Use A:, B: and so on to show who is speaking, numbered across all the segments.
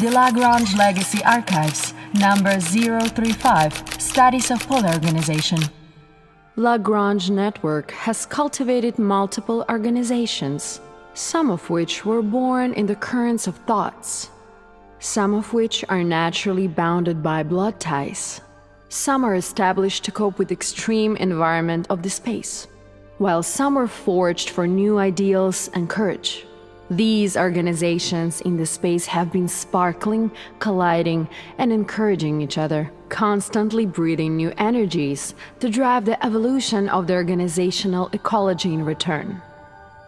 A: The Lagrange Legacy Archives, number 035, Studies of Polar Organization.
B: Lagrange network has cultivated multiple organizations, some of which were born in the currents of thoughts, some of which are naturally bounded by blood ties. Some are established to cope with extreme environment of the space, while some were forged for new ideals and courage. These organizations in the space have been sparkling, colliding, and encouraging each other, constantly breathing new energies to drive the evolution of the organizational ecology in return.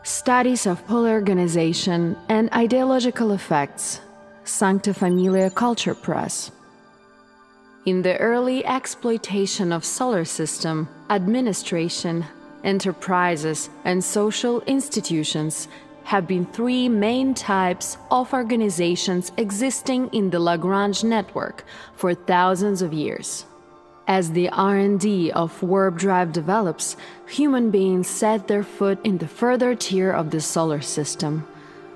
B: Studies of polar organization and ideological effects, Sancta Familia Culture Press. In the early exploitation of solar system, administration, enterprises, and social institutions have been three main types of organizations existing in the Lagrange network for thousands of years. As the R&D of warp drive develops, human beings set their foot in the further tier of the solar system,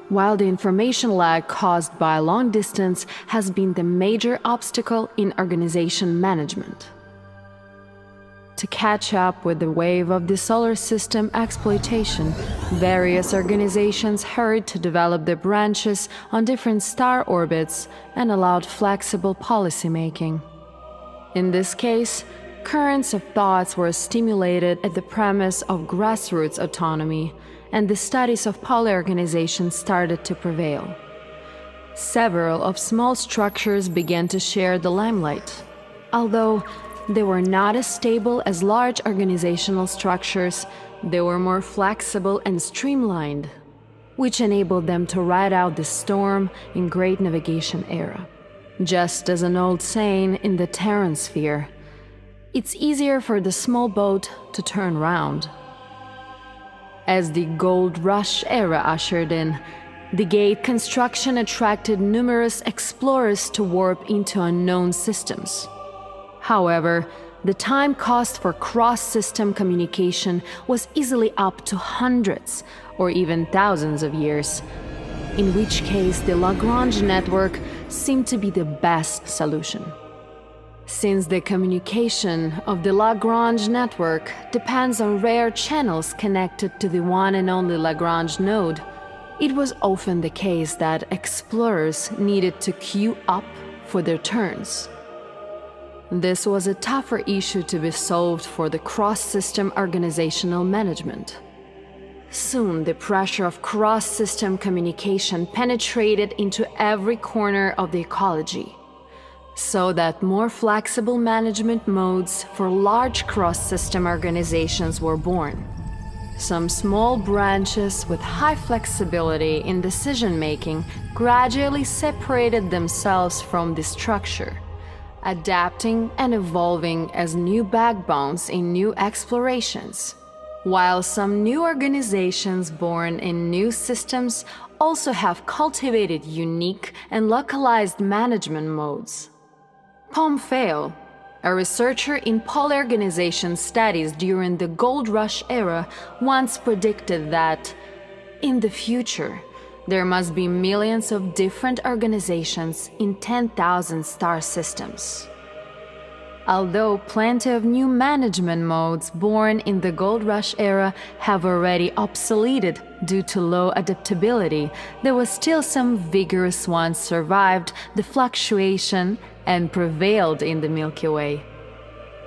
B: while the information lag caused by long distance has been the major obstacle in organization management. To catch up with the wave of the solar system exploitation, various organizations hurried to develop their branches on different star orbits and allowed flexible policymaking. In this case, currents of thoughts were stimulated at the premise of grassroots autonomy, and the studies of poly organizations started to prevail. Several of small structures began to share the limelight, although they were not as stable as large organizational structures. They were more flexible and streamlined, which enabled them to ride out the storm in great navigation era. Just as an old saying in the Terran sphere, it's easier for the small boat to turn round. As the gold rush era ushered in, the gate construction attracted numerous explorers to warp into unknown systems. However, the time cost for cross-system communication was easily up to hundreds or even thousands of years, in which case the Lagrange network seemed to be the best solution. Since the communication of the Lagrange network depends on rare channels connected to the one and only Lagrange node, it was often the case that explorers needed to queue up for their turns. This was a tougher issue to be solved for the cross-system organizational management. Soon, the pressure of cross-system communication penetrated into every corner of the ecology, so that more flexible management modes for large cross-system organizations were born. Some small branches with high flexibility in decision-making gradually separated themselves from the structure, adapting and evolving as new backbones in new explorations, while some new organizations born in new systems also have cultivated unique and localized management modes. Pompeo, a researcher in poly-organization studies during the Gold Rush era, once predicted that, in the future, there must be millions of different organizations in 10,000 star systems. Although plenty of new management modes born in the Gold Rush era have already obsoleted due to low adaptability, there was still some vigorous ones survived the fluctuation and prevailed in the Milky Way.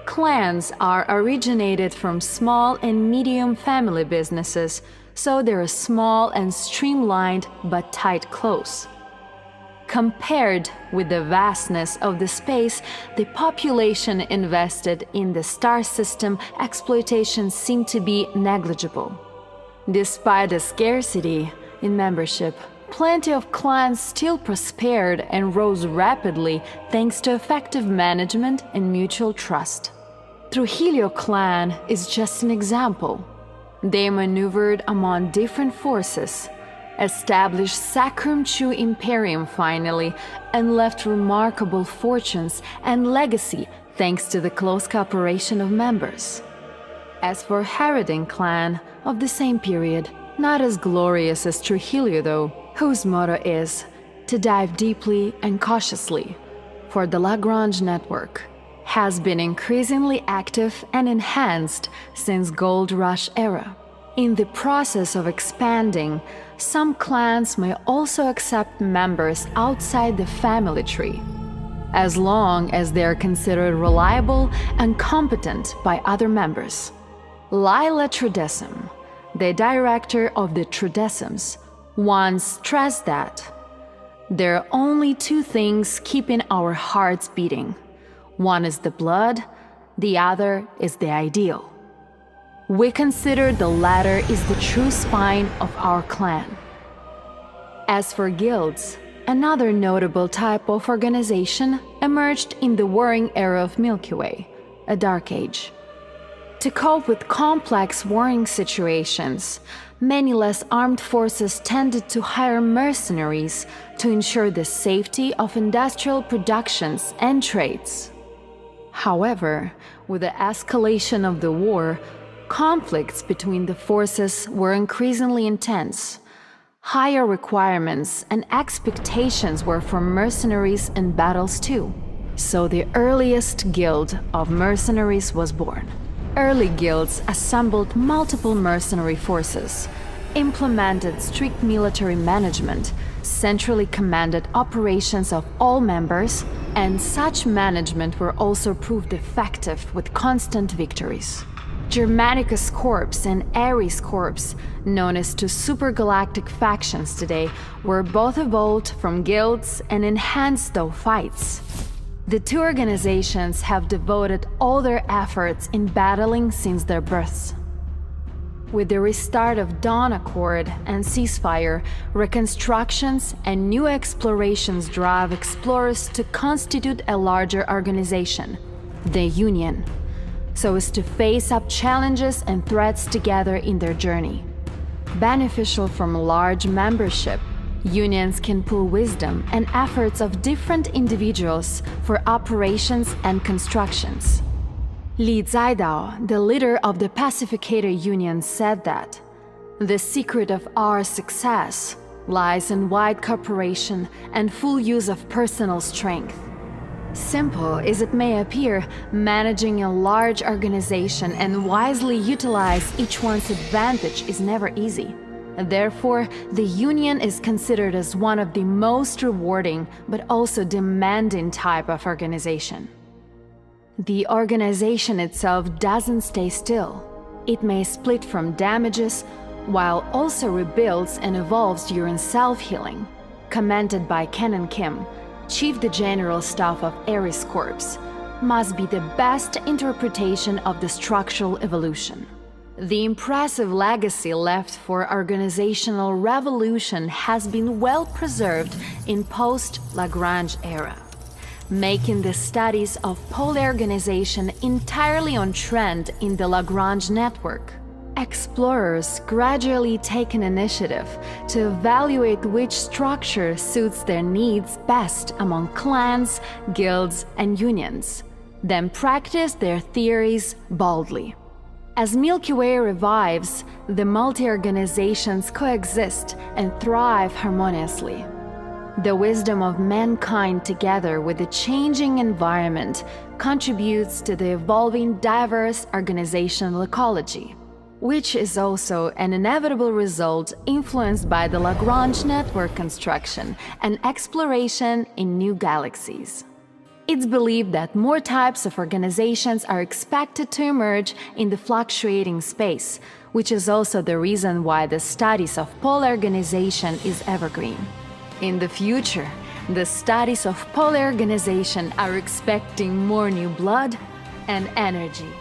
B: Clans are originated from small and medium family businesses, so they're small and streamlined but tight close. Compared with the vastness of the space, the population invested in the star system exploitation seemed to be negligible. Despite the scarcity in membership, plenty of clans still prospered and rose rapidly thanks to effective management and mutual trust. Trujillo clan is just an example. They maneuvered among different forces, established Sacrum Chu Imperium finally, and left remarkable fortunes and legacy thanks to the close cooperation of members. As for Harridan clan of the same period, not as glorious as Trujillo though, whose motto is, to dive deeply and cautiously, for the Lagrange network has been increasingly active and enhanced since Gold Rush era. In the process of expanding, some clans may also accept members outside the family tree, as long as they are considered reliable and competent by other members. Lila Trudesum, the director of the Trudesums, once stressed that there are only two things keeping our hearts beating. One is the blood, the other is the ideal. We consider the latter is the true spine of our clan. As for guilds, another notable type of organization emerged in the warring era of Milky Way, a dark age. To cope with complex warring situations, many less armed forces tended to hire mercenaries to ensure the safety of industrial productions and trades. However, with the escalation of the war, conflicts between the forces were increasingly intense. Higher requirements and expectations were for mercenaries in battles too. So the earliest guild of mercenaries was born. Early guilds assembled multiple mercenary forces, implemented strict military management, centrally commanded operations of all members, and such management were also proved effective with constant victories. Germanicus Corps and Ares Corps, known as two supergalactic factions today, were both evolved from guilds and enhanced through fights. The two organizations have devoted all their efforts in battling since their births. With the restart of Dawn Accord and Ceasefire, reconstructions and new explorations drive explorers to constitute a larger organization, the Union, so as to face up challenges and threats together in their journey. Beneficial from large membership, unions can pool wisdom and efforts of different individuals for operations and constructions. Li Zaidao, the leader of the Pacificator Union, said that the secret of our success lies in wide cooperation and full use of personal strength. Simple as it may appear, managing a large organization and wisely utilize each one's advantage is never easy. Therefore, the Union is considered as one of the most rewarding but also demanding type of organization. The organization itself doesn't stay still. It may split from damages, while also rebuilds and evolves during self-healing. Commented by Kenan Kim, Chief the General Staff of Ares Corps, must be the best interpretation of the structural evolution. The impressive legacy left for organizational revolution has been well preserved in post-Lagrange era, making the studies of polyorganization entirely on trend in the Lagrange network. Explorers gradually take an initiative to evaluate which structure suits their needs best among clans, guilds, and unions, then practice their theories boldly. As Milky Way revives, the multi-organizations coexist and thrive harmoniously. The wisdom of mankind together with the changing environment contributes to the evolving diverse organizational ecology, which is also an inevitable result influenced by the Lagrange network construction and exploration in new galaxies. It's believed that more types of organizations are expected to emerge in the fluctuating space, which is also the reason why the studies of polyorganization is evergreen. In the future, the studies of polyorganization are expecting more new blood and energy.